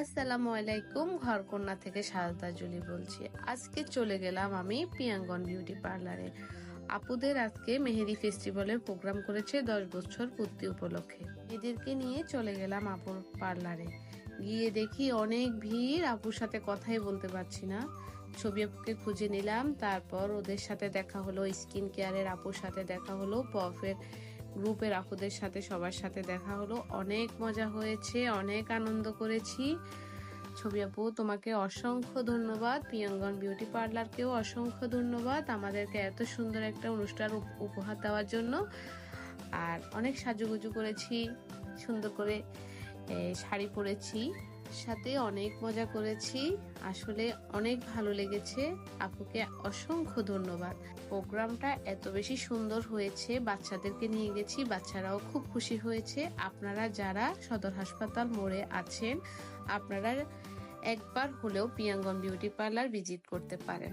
আসসালামু আলাইকুম, ঘরকন্যা থেকে সারদা জুলি বলছি। আজকে চলে গেলাম আমি পিয়াঙ্গন বিউটি পার্লারে। আপুদের আজকে মেহেদি ফেস্টিভ্যালের প্রোগ্রাম করেছে 10 বছর পূর্তি উপলক্ষে। এদেরকে নিয়ে চলে গেলাম আপুর পার্লারে। গিয়ে দেখি অনেক ভিড়, আপুর সাথে কথাই বলতে পারছি না। ছবি আপুকে খুঁজে নিলাম, তারপর ওদের সাথে দেখা হলো, স্কিন কেয়ারের আপুর সাথে দেখা হলো, পফের গ্রুপের আপুদের সাথে সবার সাথে দেখা হলো। অনেক মজা হয়েছে, অনেক আনন্দ করেছি। ছবি আপু, তোমাকে অসংখ্য ধন্যবাদ। পিয়াঙ্গন বিউটি পার্লারকেও অসংখ্য ধন্যবাদ আমাদেরকে এত সুন্দর একটা অনুষ্ঠান উপহার দেওয়ার জন্য। আর অনেক সাজুগুজু করেছি, সুন্দর করে শাড়ি পরেছি, সাথে অনেক মজা করেছি। আসলে অনেক ভালো লেগেছে। আপুকে অসংখ্য ধন্যবাদ। প্রোগ্রামটা এত বেশি সুন্দর হয়েছে, বাচ্চাদেরকে নিয়ে গেছি, বাচ্চারাও খুব খুশি হয়েছে। আপনারা যারা সদর হাসপাতাল মোড়ে আছেন, আপনারা একবার হলেও পিয়াঙ্গন বিউটি পার্লার ভিজিট করতে পারেন।